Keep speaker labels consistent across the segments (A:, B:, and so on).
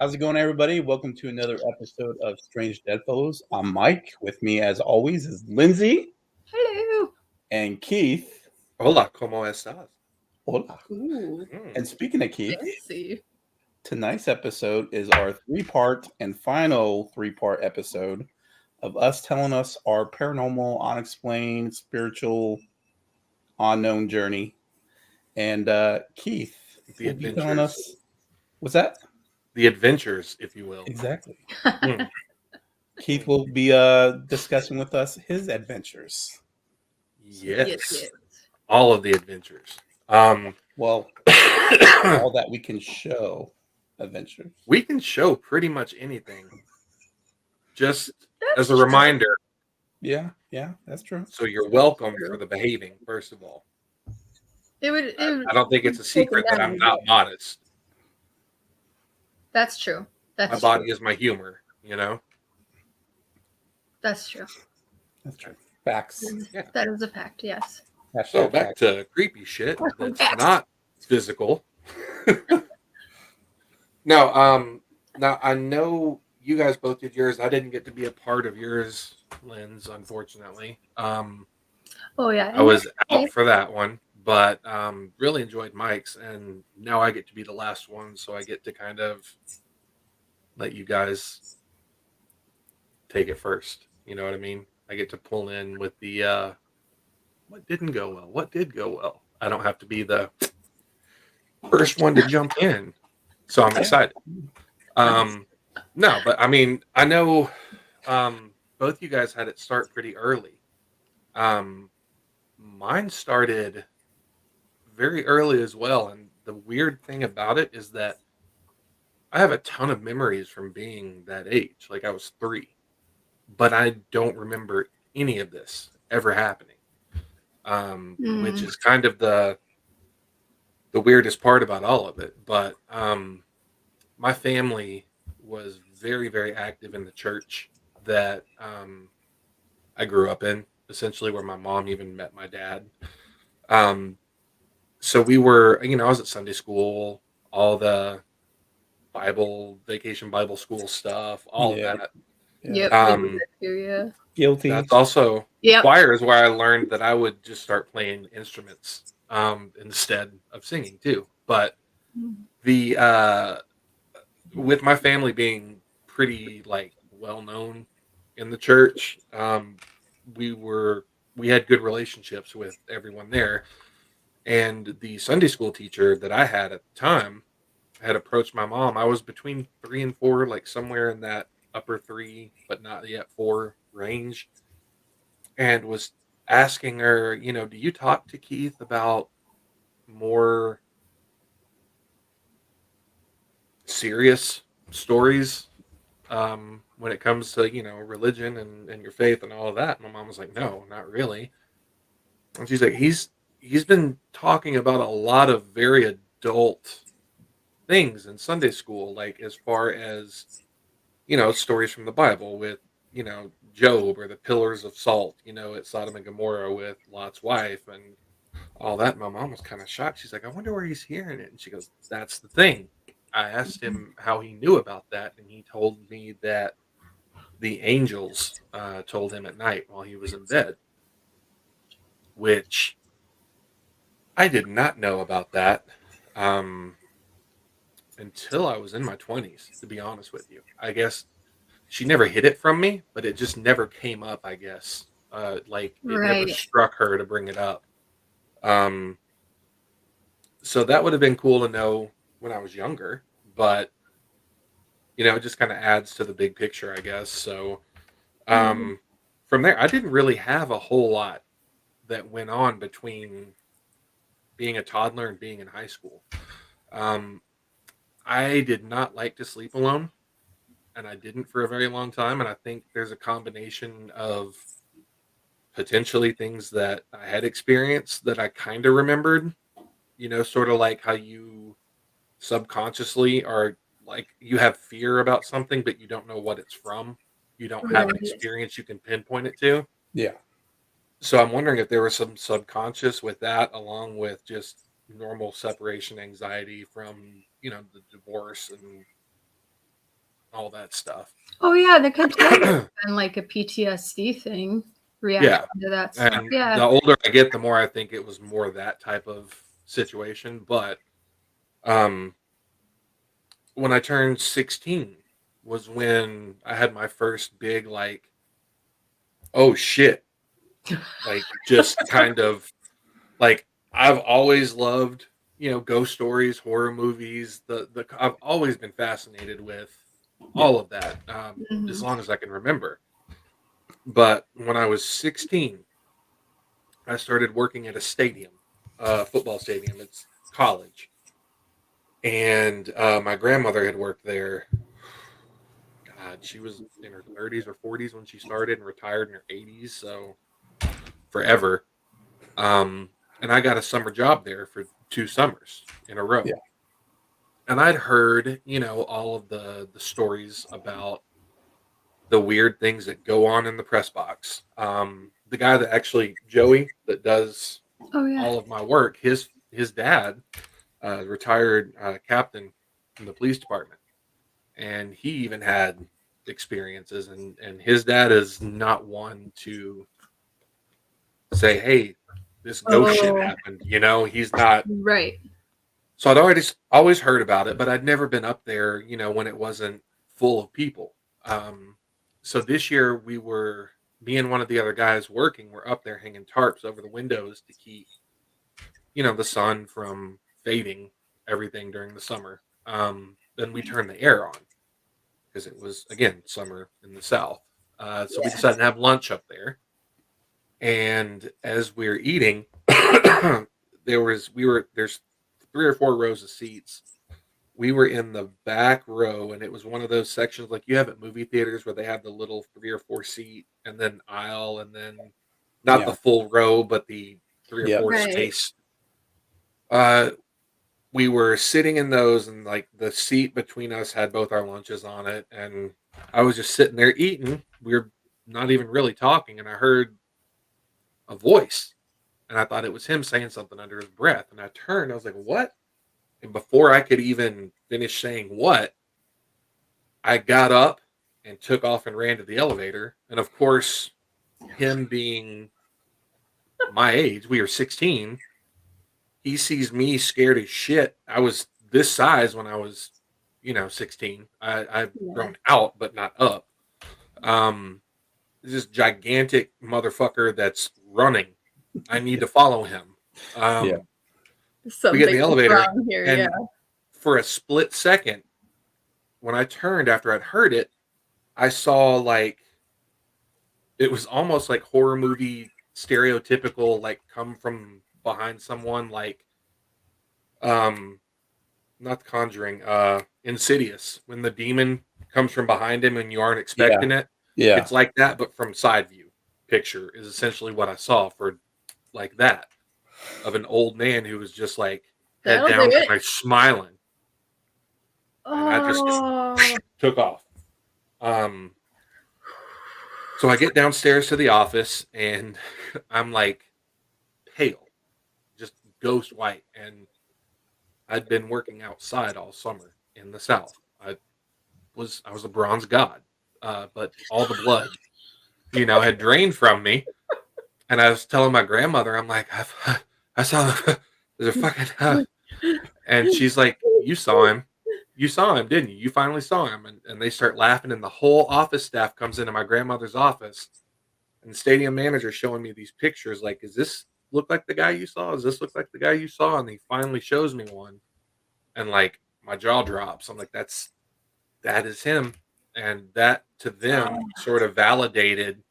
A: How's it going, everybody? Welcome to another episode of Strange Deadfellows. I'm Mike. With me, as always, is Lindsay
B: Hello.
A: and Keith.
C: Hola, ¿cómo estás?
A: Hola.
B: Ooh,
A: And speaking of Keith,
B: fancy.
A: tonight's episode is our three-part and final three-part episode of us telling us our paranormal, unexplained, spiritual, unknown journey. And Keith
C: The
A: will be telling
C: adventures.
A: us, what's that?
C: The adventures, if you will.
A: Exactly.
C: Mm.
A: Keith will be discussing with us his adventures.
C: Yes. All of the adventures.
A: Well, all that we can show adventures.
C: We can show pretty much anything. Just as a reminder.
A: Yeah, that's true.
C: So you're welcome for the behaving, first of all. I don't think it's a secret that I'm not modest.
B: That's true.
C: My body is my humor, you know?
B: That's true.
A: That's true. Facts.
C: Yeah.
B: That is a fact, yes.
C: So back to creepy shit that's not physical. No, now I know you guys both did yours. I didn't get to be a part of yours, Linz, unfortunately.
B: Oh yeah.
C: I was out for that one, but really enjoyed Mike's, and now I get to be the last one, so I get to kind of let you guys take it first. You know what I mean? I get to pull in with the what didn't go well, what did go well. I don't have to be the first one to jump in, so I'm excited. No, but I mean, I know both you guys had it start pretty early. Mine started very early as well, and the weird thing about it is that I have a ton of memories from being that age. Like I was 3, but I don't remember any of this ever happening, which is kind of the weirdest part about all of it. But my family was very, very active in the church that I grew up in, essentially where my mom even met my dad. So we were, I was at Sunday school, all the vacation Bible school stuff, all of that.
B: Yep.
A: Guilty.
C: That's also choir is where I learned that I would just start playing instruments instead of singing too. But the with my family being pretty well known in the church, we had good relationships with everyone there. And the Sunday school teacher that I had at the time had approached my mom. I was between 3 and 4, like somewhere in that upper 3, but not yet 4 range, and was asking her, do you talk to Keith about more serious stories when it comes to, religion and your faith and all of that? And my mom was like, no, not really. And she's like, he's been talking about a lot of very adult things in Sunday school, like as far as, stories from the Bible with, Job or the pillars of salt, at Sodom and Gomorrah with Lot's wife and all that. My mom was kind of shocked. She's like, I wonder where he's hearing it. And she goes, that's the thing. I asked him how he knew about that, and he told me that the angels told him at night while he was in bed, which I did not know about that until I was in my 20s, to be honest with you. I guess she never hid it from me, but it just never came up, I guess. It never struck her to bring it up. So that would have been cool to know when I was younger, but it just kind of adds to the big picture, I guess. So from there, I didn't really have a whole lot that went on between being a toddler and being in high school. I did not like to sleep alone, and I didn't for a very long time. And I think there's a combination of potentially things that I had experienced that I kind of remembered, sort of like how you subconsciously are like, you have fear about something, but you don't know what it's from. You don't have an experience you can pinpoint it to.
A: Yeah.
C: So I'm wondering if there was some subconscious with that, along with just normal separation anxiety from, the divorce and all that stuff.
B: Oh yeah, that could totally have been like a PTSD thing. Reaction to that stuff.
C: And
B: Yeah.
C: the older I get, the more I think it was more that type of situation. But when I turned 16 was when I had my first big, like, oh shit, like, just kind of, like, I've always loved, ghost stories, horror movies. I've always been fascinated with all of that, as long as I can remember. But when I was 16, I started working at a stadium, football stadium. It's college. And my grandmother had worked there. God, she was in her 30s or 40s when she started and retired in her 80s. So forever. And I got a summer job there for 2 summers in a row.
A: Yeah.
C: And I'd heard, all of the stories about the weird things that go on in the press box. The guy that actually, Joey, that does all of my work, his dad, retired captain in the police department. And he even had experiences, and his dad is not one to say, hey, this ghost shit happened. He's not.
B: Right.
C: So I'd always heard about it, but I'd never been up there, when it wasn't full of people. So this year me and one of the other guys working were up there hanging tarps over the windows to keep, the sun from fading everything during the summer. Then we turned the air on because it was, again, summer in the South. So we decided to have lunch up there. And as we were eating, there's 3 or 4 rows of seats. We were in the back row, and it was one of those sections like you have at movie theaters where they have the little 3 or 4 seat and then aisle, and then not the full row, but the 3 or 4 space. We were sitting in those, and like the seat between us had both our lunches on it, and I was just sitting there eating. We were not even really talking, and I heard a voice, and I thought it was him saying something under his breath. And I turned, I was like, what? And before I could even finish saying what, I got up and took off and ran to the elevator. And of course, him being my age, we were 16, he sees me scared as shit. I was this size when I was, 16. I've grown out, but not up. This gigantic motherfucker that's running. I need to follow him. We get in the elevator, and for a split second, when I turned after I'd heard it, I saw like it was almost like horror movie stereotypical, like come from behind someone, like not The Conjuring, Insidious, when the demon comes from behind him and you aren't expecting it. Yeah, it's like that, but from side view picture is essentially what I saw for like that of an old man who was just like head down, kind of smiling. And I just took off. So I get downstairs to the office, and I'm like pale, just ghost white. And I'd been working outside all summer in the South. I was a bronze god, but all the blood, had drained from me. And I was telling my grandmother, I'm like, I saw there's a fucking, and she's like, you saw him, didn't you? You finally saw him. And they start laughing, and the whole office staff comes into my grandmother's office, and the stadium manager showing me these pictures, like, does this look like the guy you saw? Does this look like the guy you saw? And he finally shows me one, and like my jaw drops. I'm like, that is him. And that to them sort of validated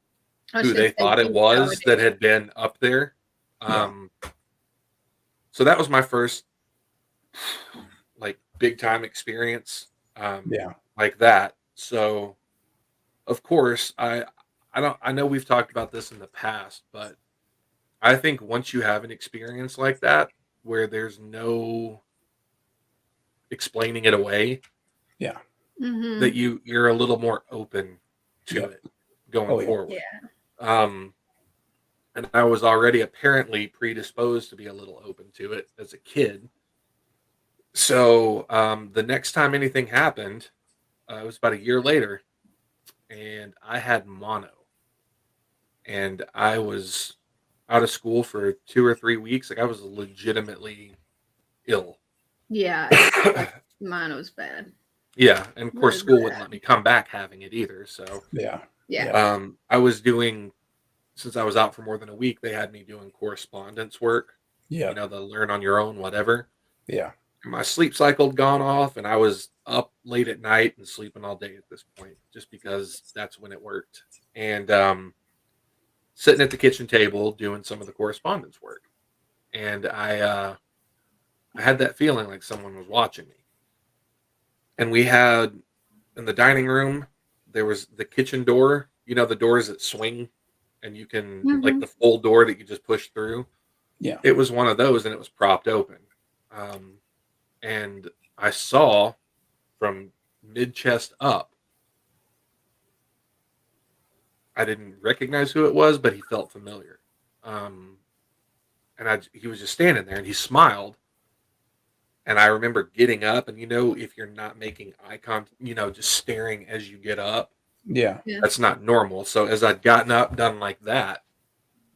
C: who they thought it was that had been up there. So that was my first like big time experience. Like that. So of course I know we've talked about this in the past, but I think once you have an experience like that where there's no explaining it away, that you're a little more open to it going forward. And I was already apparently predisposed to be a little open to it as a kid. So the next time anything happened, it was about a year later, and I had mono, and I was out of school for 2 or 3 weeks. Like I was legitimately ill.
B: Yeah, mono's bad.
C: Yeah, and of course
B: Really
C: school
B: bad.
C: wouldn't let me come back having it either. So
B: Yeah.
C: I was doing, since I was out for more than a week, they had me doing correspondence work.
A: Yeah.
C: You know, the learn on your own, whatever.
A: Yeah.
C: And my sleep cycle had gone off, and I was up late at night and sleeping all day at this point, just because that's when it worked. And sitting at the kitchen table doing some of the correspondence work, and I had that feeling like someone was watching me. And we had, in the dining room, there was the kitchen door, you know, the doors that swing and you can, like the full door that you just push through.
A: Yeah.
C: It was one of those, and it was propped open. And I saw from mid chest up, I didn't recognize who it was, but he felt familiar. And he was just standing there, and he smiled. And I remember getting up, and if you're not making eye contact, just staring as you get up,
A: Yeah.
C: that's not normal. So as I'd gotten up, done like that,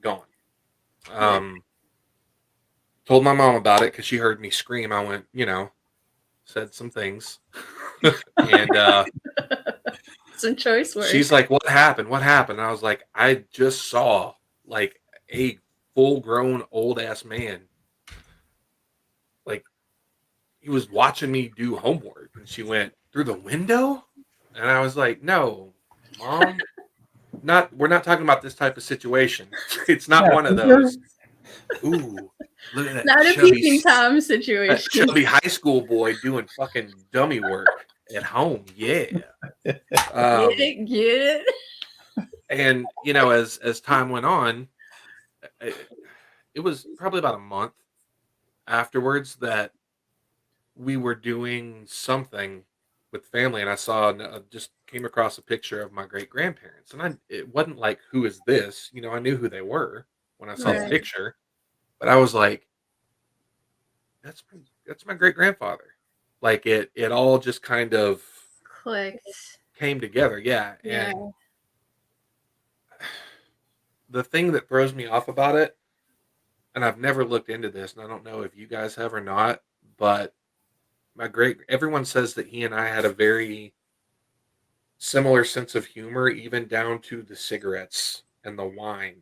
C: gone. Told my mom about it because she heard me scream. I went, said some things. And
B: some choice words.
C: She's like, "What happened? What happened?" And I was like, "I just saw like a full-grown old-ass man. Like he was watching me do homework." And she went, "Through the window?" And I was like, "No, Mom. We're not talking about this type of situation. It's not one of those. Ooh, look at that.
B: Not a peeping Tom situation.
C: That chubby high school boy doing fucking dummy work at home. Yeah.
B: Get it.
C: And as time went on, it was probably about a month afterwards that we were doing something with family, and I just came across a picture of my great grandparents, and it wasn't like, who is this? I knew who they were when I saw the picture, but I was like, that's my great grandfather. Like it all just kind of
B: clicked,
C: came together. Yeah. And the thing that throws me off about it, and I've never looked into this, and I don't know if you guys have or not, but everyone says that he and I had a very similar sense of humor, even down to the cigarettes and the wine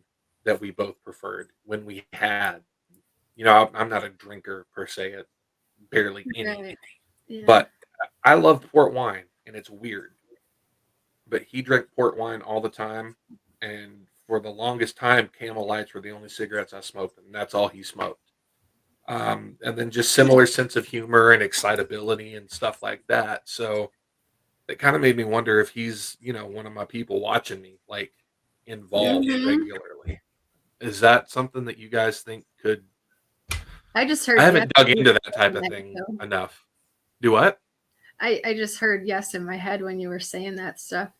C: that we both preferred when we had. I'm not a drinker per se, barely any, but I love port wine, and it's weird. But he drank port wine all the time, and for the longest time, Camel Lights were the only cigarettes I smoked, and that's all he smoked. And then just similar sense of humor and excitability and stuff like that. So it kind of made me wonder if he's, one of my people watching me, like involved regularly. Is that something that you guys think could?
B: I just heard.
C: I haven't dug into that type of thing enough. Do what?
B: I just heard yes in my head when you were saying that stuff.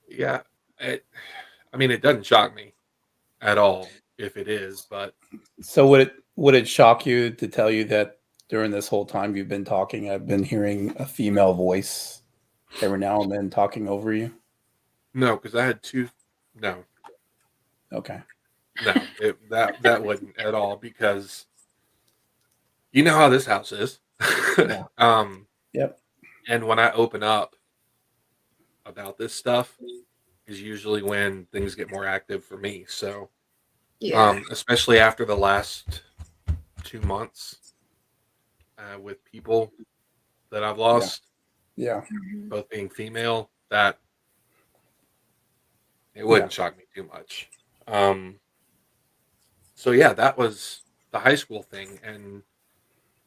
C: Yeah. I mean, it doesn't shock me at all if it is, but.
A: So would it shock you to tell you that during this whole time you've been talking, I've been hearing a female voice every now and then talking over you?
C: No, because I had two. No.
A: Okay.
C: No, that wouldn't at all, because you know how this house is.
A: Yep.
C: And when I open up about this stuff is usually when things get more active for me. So, especially after the last 2 months with people that I've lost, both being female, that it wouldn't shock me too much. So yeah, that was the high school thing. And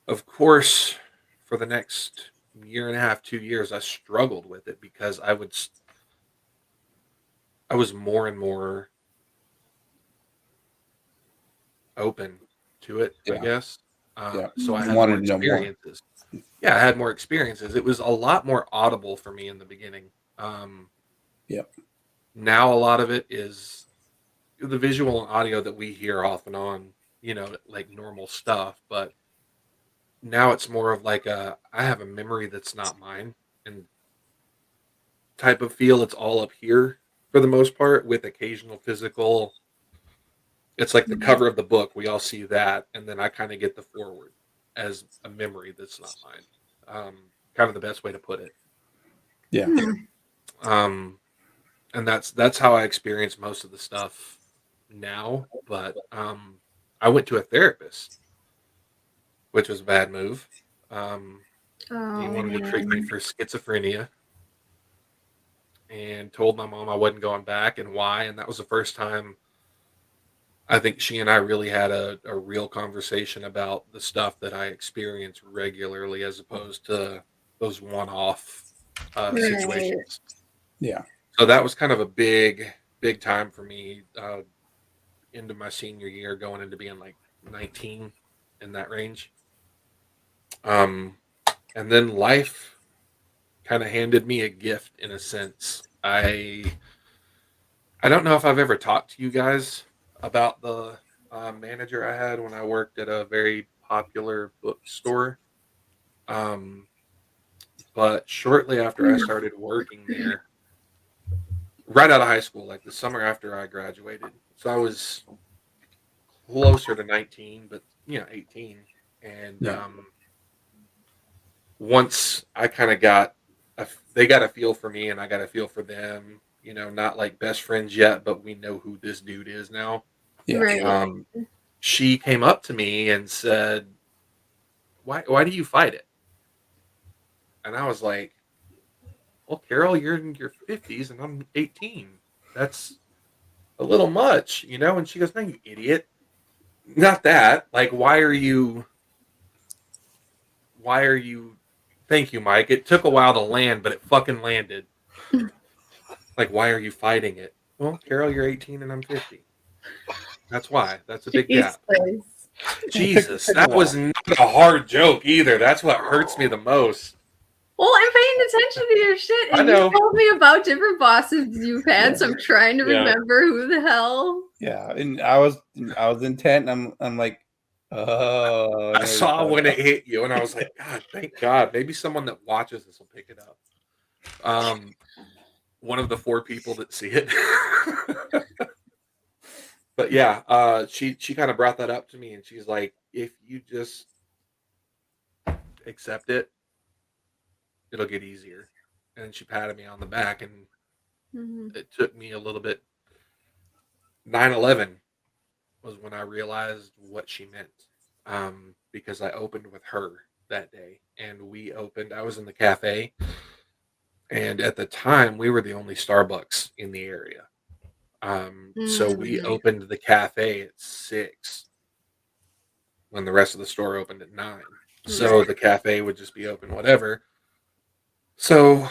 C: of course, for the next year and a half, 2 years, I struggled with it because I was more and more open to it, I guess. So I had more experiences. Yeah, I had more experiences. It was a lot more audible for me in the beginning. Now a lot of it is the visual and audio that we hear off and on, like normal stuff. But now it's more of like I have a memory that's not mine, and type of feel. It's all up here for the most part, with occasional physical. It's like the cover of the book. We all see that, and then I kind of get the forward as a memory that's not mine. Kind of the best way to put it.
A: Yeah.
C: And that's how I experience most of the stuff now. But I went to a therapist, which was a bad move. He wanted to treat me for schizophrenia, and told my mom I wasn't going back and why. And that was the first time I think she and I really had a real conversation about the stuff that I experience regularly, as opposed to those one-off situations.
A: Yeah.
C: So that was kind of a big time for me into my senior year, going into being like 19, in that range. And then life kind of handed me a gift, in a sense. I don't know if I've ever talked to you guys about the manager I had when I worked at a very popular bookstore. But shortly after I started working there, right out of high school, like the summer after I graduated, so I was closer to 19, but 18. And once I kind of they got a feel for me and I got a feel for them, not like best friends yet, but we know who this dude is now.
A: Yeah.
B: Right.
C: She came up to me and said, why do you fight it? And I was like, well, Carol, you're in your 50s and I'm 18. That's a little much, And she goes, no, you idiot. Not that. Like, why are you? Thank you, Mike. It took a while to land, but it fucking landed. Like, why are you fighting it? Well, Carol, you're 18 and I'm 50. That's why. That's a big gap. Jesus, that was not a hard joke either. That's what hurts me the most.
B: Well, I'm paying attention to your shit, and
C: I know.
B: you told me about different bosses you've had, so I'm trying to remember who the hell.
A: Yeah, and I was intent, and I'm like, oh.
C: I saw when it hit you, and I was like, God, thank God. Maybe someone that watches this will pick it up. One of the 4 people that see it. But yeah, she kind of brought that up to me, and she's like, if you just accept it, it'll get easier. And she patted me on the back, and it took me a little bit. 9/11 was when I realized what she meant, because I opened with her that day, and I was in the cafe, and at the time we were the only Starbucks in the area. So we opened the cafe at 6 when the rest of the store opened at 9. So the cafe would just be open, whatever. So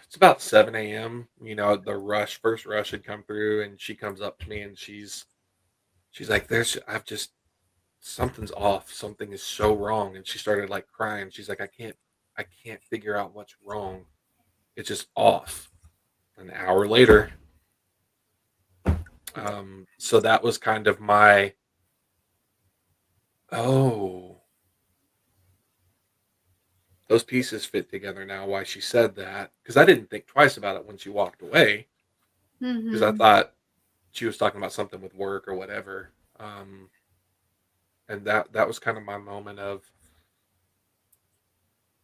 C: it's about 7 a.m. The first rush had come through, and she comes up to me and she's like, something's off. Something is so wrong. And she started like crying. She's like, I can't figure out what's wrong. It's just off. An hour later. So that was kind of my, those pieces fit together now, why she said that. Because I didn't think twice about it when she walked away. Because I thought she was talking about something with work or whatever. And that was kind of my moment of,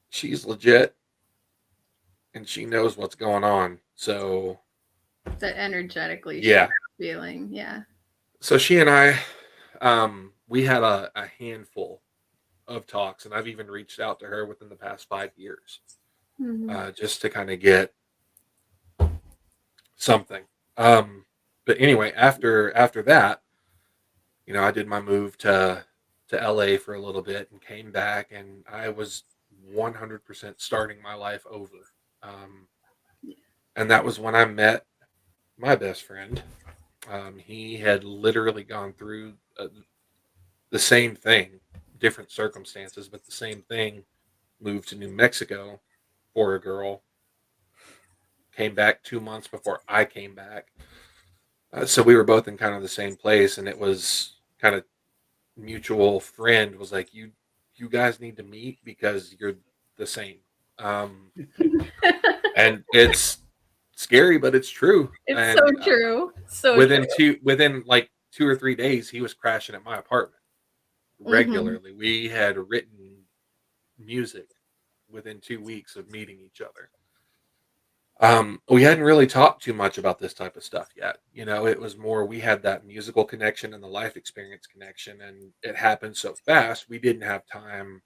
C: she's legit and she knows what's going on. So
B: that energetically feeling. Yeah. So
C: she and I, we had a handful of talks, and I've even reached out to her within the past 5 years, just to kind of get something. But anyway, after that, I did my move to LA for a little bit and came back, and I was 100% starting my life over. And that was when I met my best friend. He had literally gone through the same thing, different circumstances, but the same thing. Moved to New Mexico for a girl. Came back 2 months before I came back. So we were both in kind of the same place, and it was kind of mutual friend was like, you guys need to meet because you're the same. And it's scary, but it's true.
B: It's
C: and,
B: so true. So
C: within like 2 or 3 days, he was crashing at my apartment regularly. We had written music within 2 weeks of meeting each other. We hadn't really talked too much about this type of stuff yet. It was more we had that musical connection and the life experience connection, and it happened so fast we didn't have time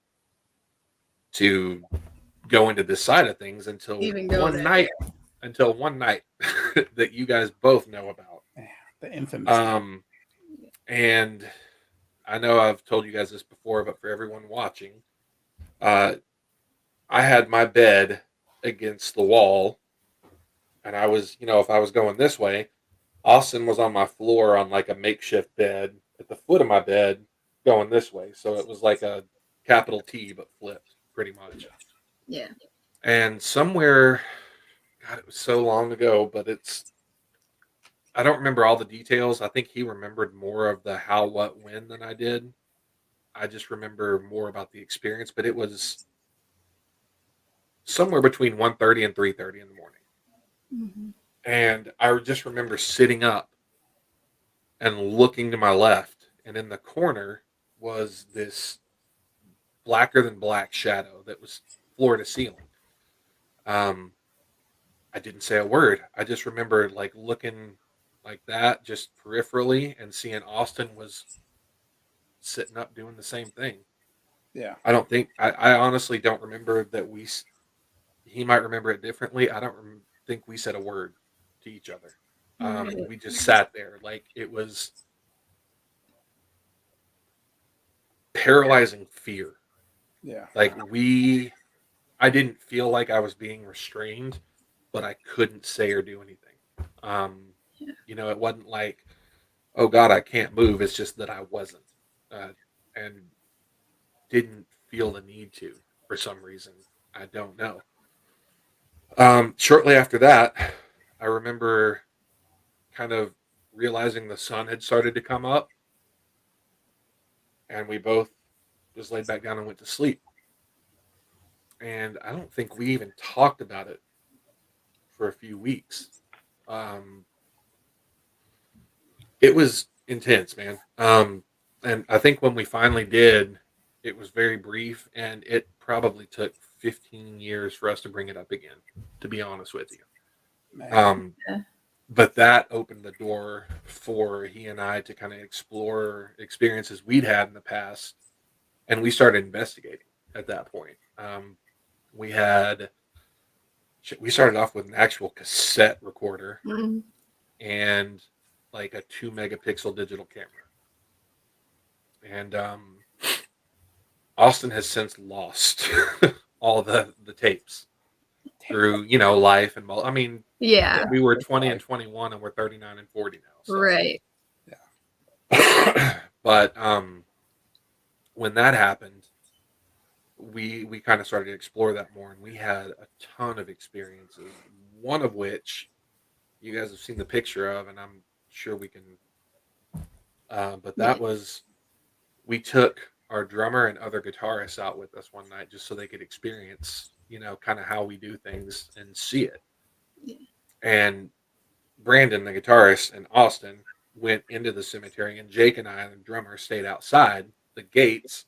C: to go into this side of things until one night that you guys both know about.
A: The infamous.
C: And I know I've told you guys this before, but for everyone watching, I had my bed against the wall, and I was, if I was going this way, Austin was on my floor on like a makeshift bed at the foot of my bed going this way. So it was like a capital T, but flipped pretty much.
B: Yeah.
C: And somewhere, God, it was so long ago, but I don't remember all the details. I think he remembered more of the how, what, when than I did. I just remember more about the experience, but it was somewhere between 1:30 and 3:30 in the morning.
B: Mm-hmm.
C: And I just remember sitting up and looking to my left, and in the corner was this blacker than black shadow that was floor to ceiling. I didn't say a word. I just remember like looking like that, just peripherally, and seeing Austin was sitting up doing the same thing.
A: Yeah.
C: I honestly don't remember that he might remember it differently. I don't think we said a word to each other. We just sat there. Like, it was paralyzing fear.
A: Yeah.
C: Like, I didn't feel like I was being restrained, but I couldn't say or do anything. It wasn't like, oh God, I can't move. It's just that I wasn't, and didn't feel the need to for some reason. I don't know. Shortly after that, I remember kind of realizing the sun had started to come up, and we both just laid back down and went to sleep. And I don't think we even talked about it for a few weeks. It was intense, man. And I think when we finally did, it was very brief, and it probably took 15 years for us to bring it up again, to be honest with you. But that opened the door for he and I to kind of explore experiences we'd had in the past, and we started investigating at that point. We started off with an actual cassette recorder and like a 2 megapixel digital camera. And Austin has since lost all the tapes through, life and we were 20 and 21, and we're 39 and 40 now. So.
B: Right.
C: Yeah. But when that happened, we kind of started to explore that more, and we had a ton of experiences, one of which you guys have seen the picture of, and I'm sure we can, but that was, we took our drummer and other guitarists out with us one night just so they could experience, kind of how we do things and see it. Yeah. And Brandon, the guitarist, and Austin went into the cemetery, and Jake and I, the drummer, stayed outside the gates.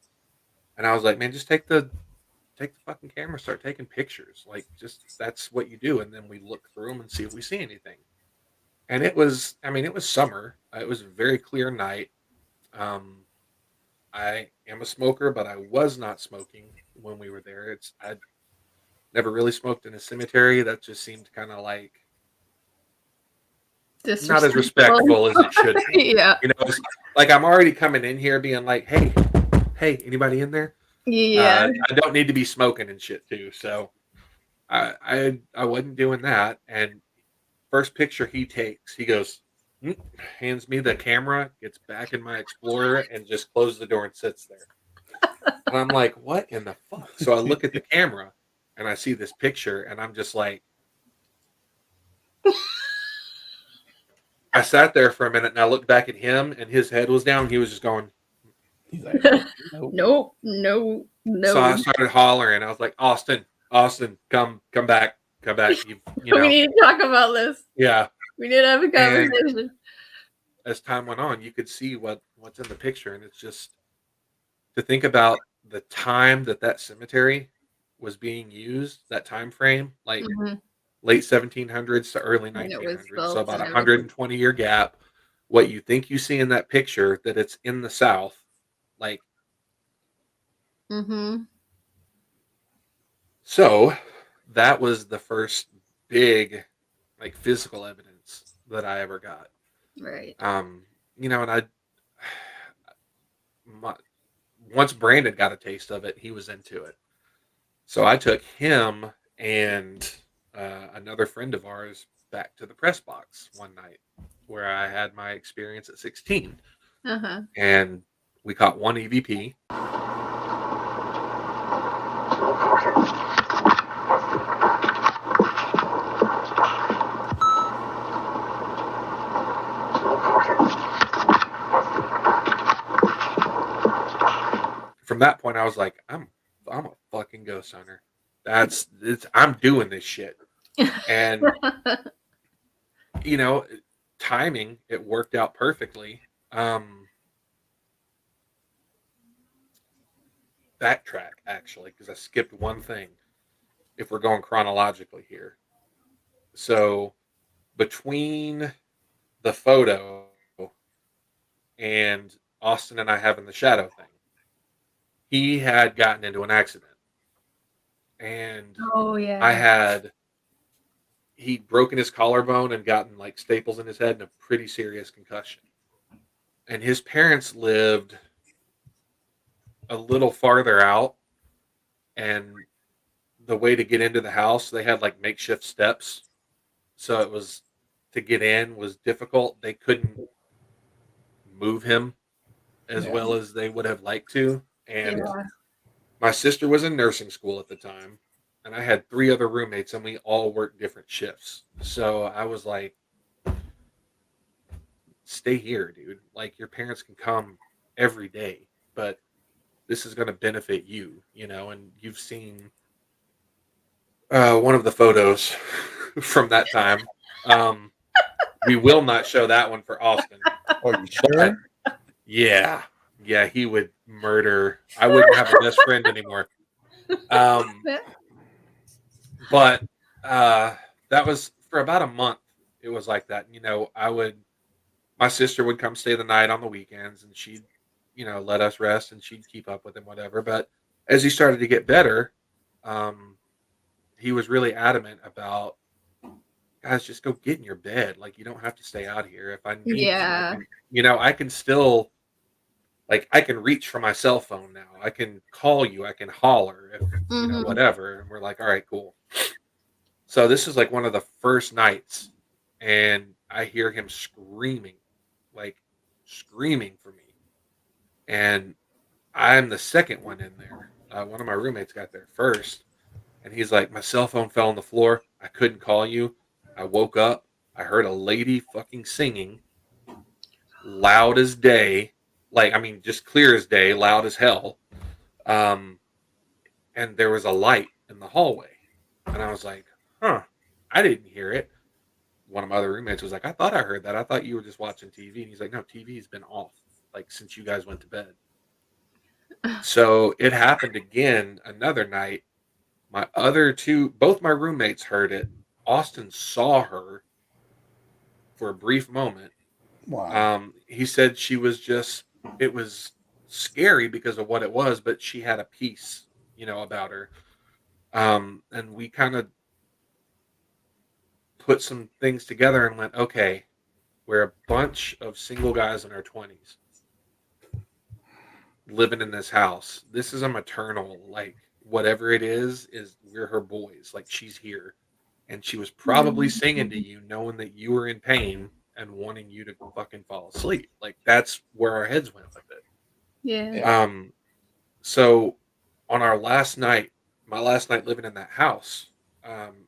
C: And I was like, man, just take the fucking camera, start taking pictures. Like, just, that's what you do. And then we look through them and see if we see anything. And it was summer. It was a very clear night. I am a smoker, but I was not smoking when we were there. I never really smoked in a cemetery. That just seemed kind of like not as respectful as it should be.
B: Yeah.
C: It's like I'm already coming in here being like, hey, anybody in there?
B: Yeah.
C: I don't need to be smoking and shit too. So I wasn't doing that. And first picture he takes, he goes, hands me the camera, gets back in my Explorer, and just closes the door and sits there. And I'm like, what in the fuck? So I look at the camera and I see this picture, and I'm just like, I sat there for a minute, and I looked back at him, and his head was down. He was just going,
A: he's like,
B: nope.
C: So I started hollering. I was like, Austin, come back. come back. You
B: We
C: know,
B: need to talk about this.
C: yeah.
B: We need to have a conversation.
C: As time went on, you could see what's in the picture, and it's just to think about the time that cemetery was being used, that time frame, like late 1700s to early 1900s, so about a 120-year gap. What you think you see in that picture, that it's in the South, like. So that was the first big, like, physical evidence that I ever got.
B: Right.
C: You know, and once Brandon got a taste of it, he was into it. So I took him and another friend of ours back to the press box one night where I had my experience at 16. And we caught one EVP. From that point, I was like, I'm a fucking ghost hunter. I'm doing this shit. And you know, timing, it worked out perfectly. Backtrack, actually, because I skipped one thing. If we're going chronologically here. So between the photo and Austin and I having the shadow thing, he had gotten into an accident. And he'd broken his collarbone and gotten like staples in his head and a pretty serious concussion. And his parents lived a little farther out, and the way to get into the house, they had like makeshift steps. So it was, to get in was difficult. They couldn't move him as well as they would have liked to. And my sister was in nursing school at the time, and I had 3 other roommates, and we all worked different shifts. So I was like, stay here, dude. Like, your parents can come every day, but this is going to benefit you, you know. And you've seen one of the photos from that time. We will not show that one for Austin.
A: Oh, you sure?
C: Yeah, he would murder. I wouldn't have a best friend anymore. But that was for about a month. It was like that. You know, my sister would come stay the night on the weekends, and she'd, you know, let us rest, and she'd keep up with him, whatever. But as he started to get better, he was really adamant about, guys, just go get in your bed. Like, you don't have to stay out here. If I need you, I can still, like, I can reach for my cell phone now. I can call you. I can holler, if, you know, whatever. And we're like, all right, cool. So this is like one of the first nights, and I hear him screaming for me. And I'm the second one in there. One of my roommates got there first, and he's like, my cell phone fell on the floor. I couldn't call you. I woke up. I heard a lady fucking singing loud as day. Like, I mean, just clear as day, loud as hell. And there was a light in the hallway. And I was like, huh, I didn't hear it. One of my other roommates was like, I thought I heard that. I thought you were just watching TV. And he's like, no, TV's been off, like, since you guys went to bed. So it happened again another night. My other two, both my roommates heard it. Austin saw her for a brief moment.
A: Wow.
C: He said she was just, it was scary because of what it was, but she had a peace, you know, about her. And we kind of put some things together and went, okay, we're a bunch of single guys in our 20s living in this house. This is a maternal, like, whatever it is we're her boys. Like, she's here. And she was probably singing to you, knowing that you were in pain and wanting you to fucking fall asleep. Like, that's where our heads went with it.
B: Yeah.
C: So on our last night, my last night living in that house,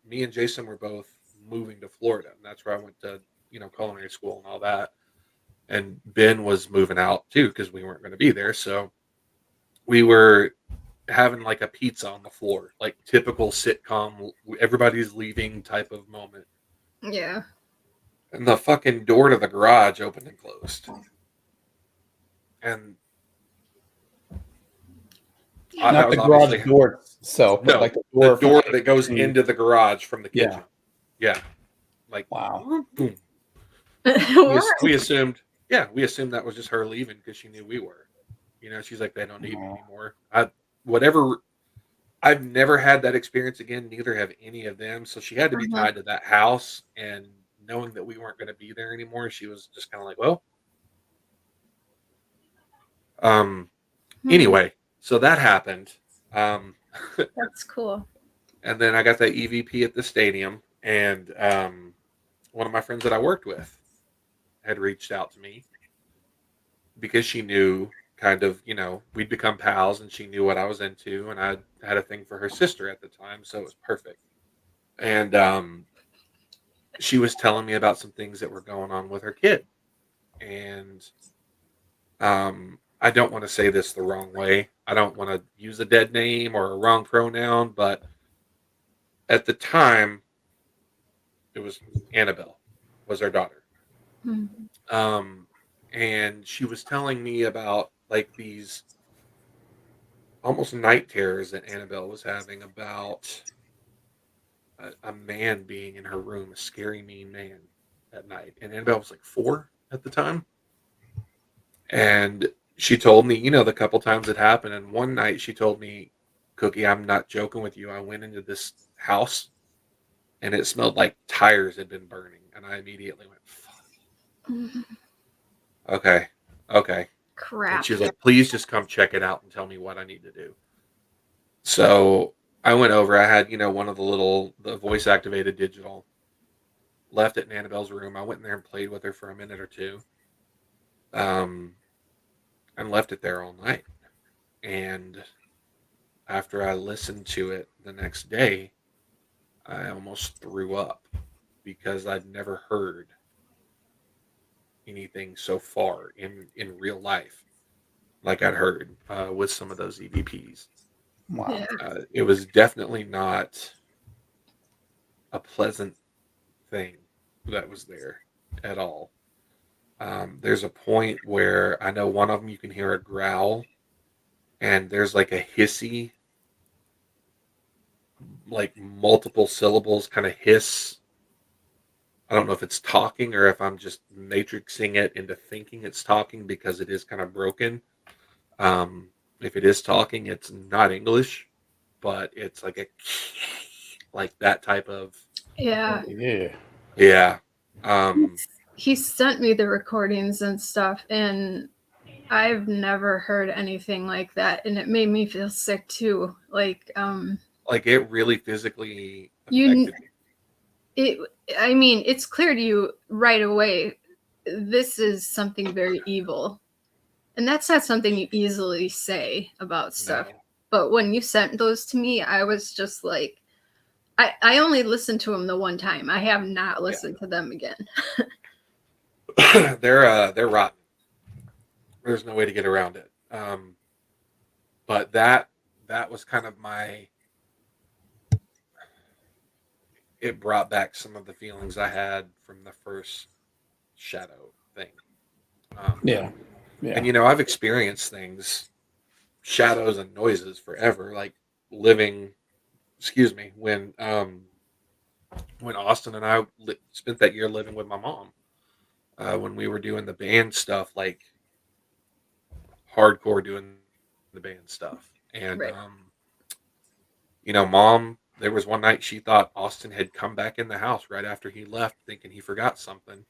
C: me and Jason were both moving to Florida, and that's where I went to, you know, culinary school and all that. And Ben was moving out too, because we weren't going to be there. So we were having like a pizza on the floor, like typical sitcom, everybody's leaving type of moment.
B: Yeah.
C: And the fucking door to the garage opened and closed. And
A: Not the garage door itself, but like
C: the door that goes into the garage from the kitchen. Yeah. Like,
A: wow.
C: Boom. we assumed that was just her leaving because she knew we were. You know, she's like, they don't need me anymore. I've never had that experience again. Neither have any of them. So she had to be tied to that house, and knowing that we weren't going to be there anymore, she was just kind of like, well, anyway, so that happened.
B: That's cool.
C: And then I got that EVP at the stadium, and one of my friends that I worked with had reached out to me because she knew kind of, you know, we'd become pals and she knew what I was into, and I had a thing for her sister at the time, so it was perfect. And she was telling me about some things that were going on with her kid. And I don't want to say this the wrong way. I don't want to use a dead name or a wrong pronoun, but at the time, it was Annabelle was our daughter. And she was telling me about like these almost night terrors that Annabelle was having about a man being in her room, a scary, mean man at night. And Annabelle was like 4 at the time. And she told me, you know, the couple times it happened. And one night she told me, Cookie, I'm not joking with you. I went into this house and it smelled like tires had been burning. And I immediately went, fuck. Okay.
B: Crap.
C: And she was like, please just come check it out and tell me what I need to do. So I went over. I had, you know, one of the voice activated digital, left it in Annabelle's room. I went in there and played with her for a minute or two. And left it there all night. And after I listened to it the next day, I almost threw up because I'd never heard anything so far in real life like I'd heard with some of those EVPs.
A: Wow.
C: It was definitely not a pleasant thing that was there at all. There's a point where I know one of them you can hear a growl, and there's like a hissy, like multiple syllables kind of hiss. I don't know if it's talking or if I'm just matrixing it into thinking it's talking because it is kind of broken. If it is talking, it's not English, but it's like like that type of.
B: Yeah. He sent me the recordings and stuff, and I've never heard anything like that, and it made me feel sick too. Like
C: it really physically affected me.
B: I mean, it's clear to you right away, this is something very evil. And that's not something you easily say about stuff. No. But when you sent those to me, I was just like, I only listened to them the one time. I have not listened to them again.
C: They're rotten. There's no way to get around it. But that was kind of it brought back some of the feelings I had from the first shadow thing. And you know, I've experienced things, shadows and noises forever, like when Austin and I spent that year living with my mom, when we were doing the band stuff, like hardcore doing the band stuff. And you know, Mom, there was one night she thought Austin had come back in the house right after he left, thinking he forgot something.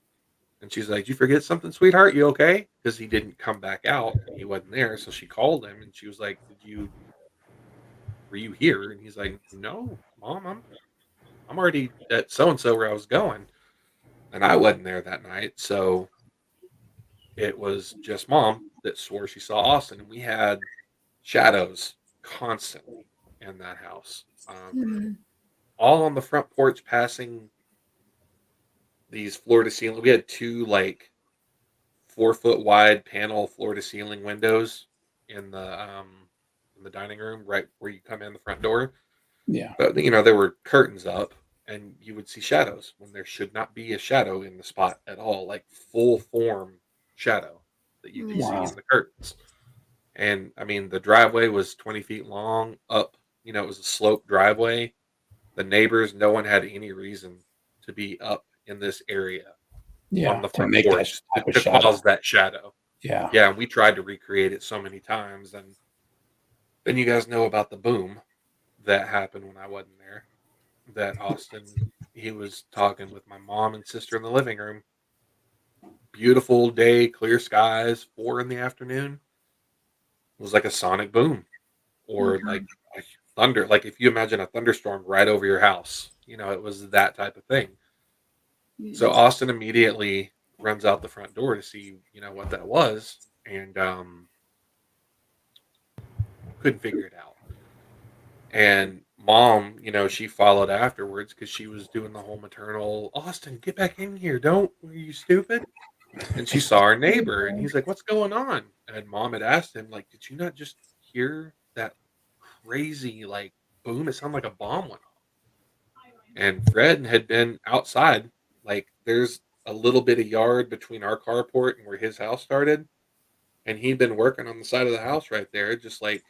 C: And she's like, "Did you forget something, sweetheart? You okay?" Because he didn't come back out. He wasn't there. So she called him and she was like, were you here? And he's like, "No, Mom, I'm already at so-and-so where I was going." And I wasn't there that night. So it was just Mom that swore she saw Austin. And we had shadows constantly in that house. All on the front porch passing these floor to ceiling. We had 2 like 4-foot wide panel floor to ceiling windows in the in the dining room, right where you come in the front door.
A: Yeah.
C: But there were curtains up, and you would see shadows when there should not be a shadow in the spot at all, like full form shadow that you can see
A: Wow.
C: in the curtains. And I mean, the driveway was 20 feet long up. It was a sloped driveway. The neighbors, no one had any reason to be up in this area on
A: Yeah.
C: the
A: To
C: front
A: make that
C: porch
A: type of
C: to
A: shadow.
C: cause that shadow.
A: Yeah.
C: Yeah, and we tried to recreate it so many times. And then you guys know about the boom that happened when I wasn't there. That Austin, he was talking with my mom and sister in the living room. Beautiful day, clear skies, 4 in the afternoon. It was like a sonic boom, or like thunder. Like if you imagine a thunderstorm right over your house, it was that type of thing. So Austin immediately runs out the front door to see, what that was, and couldn't figure it out. And mom, she followed afterwards because she was doing the whole maternal, Austin, get back in here. Are you stupid? And she saw our neighbor, and he's like, what's going on? And mom had asked him, like, did you not just hear that crazy, like, boom? It sounded like a bomb went off. And Fred had been outside. Like, there's a little bit of yard between our carport and where his house started. And he'd been working on the side of the house right there, just like,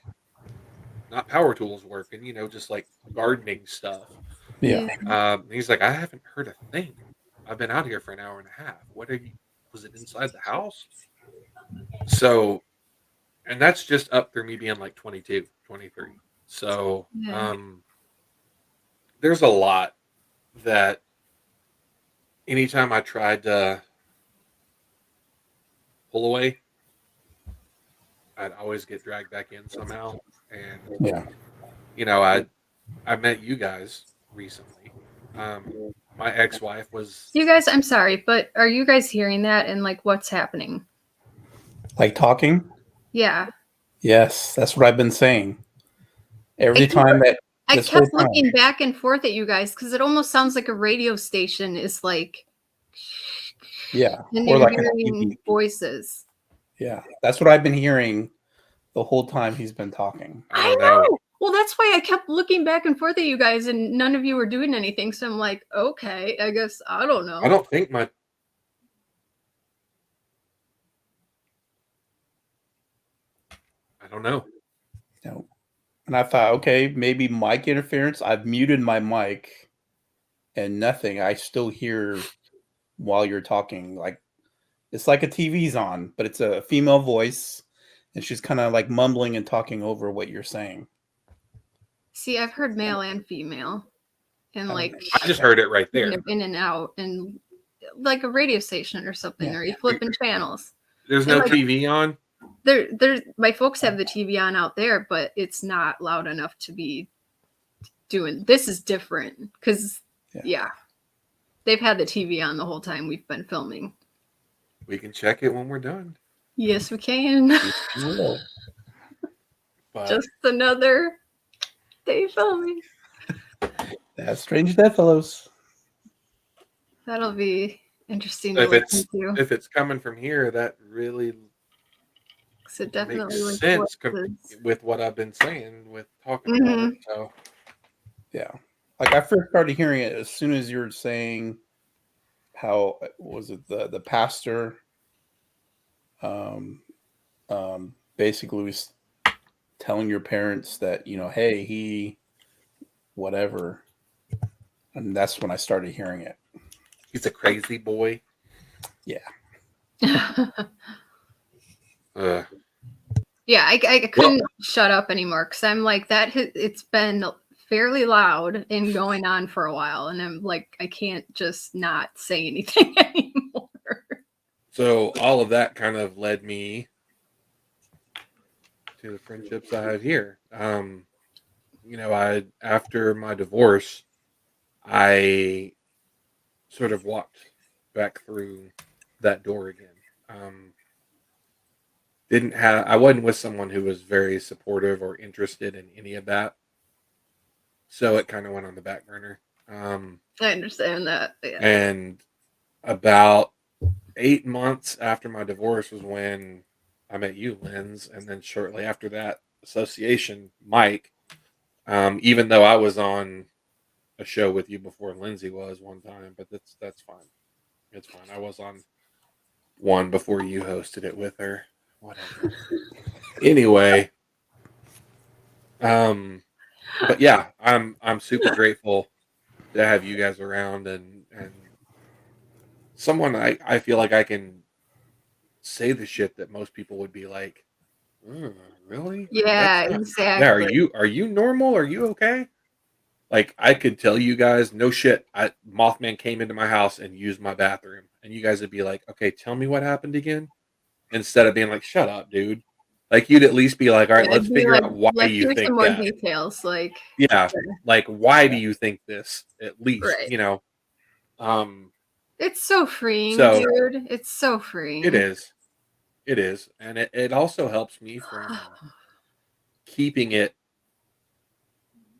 C: not power tools working, just like gardening stuff.
A: Yeah.
C: He's like, I haven't heard a thing. I've been out here for an hour and a half. Was it inside the house? So, and that's just up through me being like 22, 23. So, there's a lot that anytime I tried to pull away, I'd always get dragged back in somehow. And, I met you guys recently. My ex-wife was...
B: You guys, I'm sorry, but are you guys hearing that, and like what's happening?
A: Like talking?
B: Yeah.
A: Yes, that's what I've been saying. Every time that
B: I kept looking back and forth at you guys because it almost sounds like a radio station is like...
A: Yeah.
B: And
A: Or
B: you're
A: like
B: hearing voices.
A: Yeah, that's what I've been hearing the whole time he's been talking.
B: I know. Well, that's why I kept looking back and forth at you guys, and none of you were doing anything. So I'm like, okay, I guess I don't know.
C: I don't think I don't know.
A: No. And I thought, okay, maybe mic interference. I've muted my mic and nothing. I still hear while you're talking. Like it's like a TV's on, but it's a female voice, and she's kind of like mumbling and talking over what you're saying.
B: See, I've heard male and female, and like
C: I just heard it right there.
B: In and out, and like a radio station or something. Or you flipping channels.
C: There's no TV on.
B: There's my folks have the TV on out there, but it's not loud enough to be doing. This is different because they've had the TV on the whole time we've been filming.
C: We can check it when we're done.
B: Yes, we can. Just another day filming.
A: That's Strange Deathfellows.
B: That'll be interesting
C: to
B: listen to.
C: If it's coming from here, that really
B: it definitely
C: makes sense with what I've been saying with talking about it. So
A: yeah, like I first started hearing it as soon as you were saying how was it the pastor basically was telling your parents that hey, he whatever, and that's when I started hearing it.
C: He's a crazy boy.
A: Yeah.
B: Yeah, I couldn't shut up anymore because I'm like that. It's been fairly loud and going on for a while, and I'm like, I can't just not say anything anymore.
C: So all of that kind of led me to the friendships I have here. After my divorce, I sort of walked back through that door again. I wasn't with someone who was very supportive or interested in any of that. So it kind of went on the back burner.
B: I understand that. Yeah.
C: And about 8 months after my divorce was when I met you, Linz. And then shortly after that, association mic, even though I was on a show with you before Lindsay was one time, but that's fine. It's fine. I was on one before you hosted it with her. Whatever. Anyway, but yeah, I'm super grateful to have you guys around and someone I feel like I can say the shit that most people would be like, really?
B: Yeah,
C: That's not,
B: exactly.
C: yeah, are you normal? Are you okay? Like I could tell you guys, no shit. Mothman came into my house and used my bathroom, and you guys would be like, okay, tell me what happened again. Instead of being like, shut up, dude. Like you'd at least be like, all right,
B: Yeah,
C: let's
B: it'd be
C: figure
B: like,
C: out why
B: let's
C: you
B: hear
C: think
B: some more
C: that.
B: details. Like,
C: Yeah, like why do you think this? At least,
B: right.
C: you know.
B: It's so freeing,
C: So
B: dude. It's so freeing.
C: it is, and it also helps me from keeping it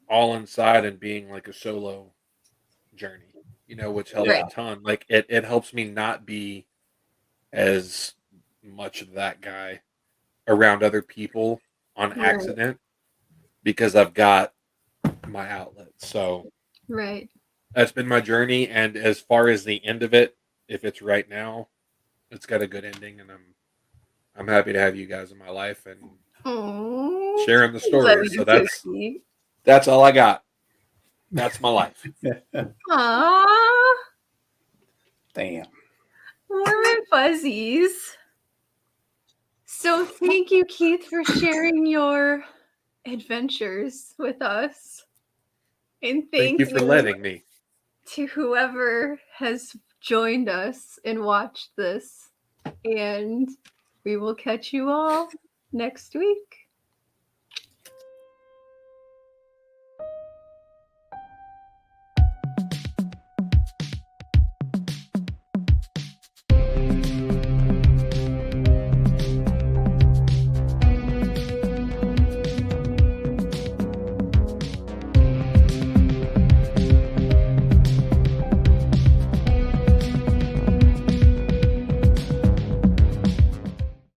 C: all inside and being like a solo journey, you know, which helps
B: Right.
C: a ton. Like it helps me not be as much of that guy around other people on
B: Right.
C: accident because I've got my outlet. So
B: Right.
C: that's been my journey, and as far as the end of it, if it's right now, it's got a good ending, and I'm happy to have you guys in my life and
B: Oh,
C: sharing the stories. So
B: Cookie.
C: that's all I got. That's my life.
B: Aww.
A: Damn.
B: Warm and fuzzies. So thank you, Keith, for sharing your adventures with us. And
C: Thank you for letting me.
B: to whoever has joined us and watched this. And we will catch you all next week.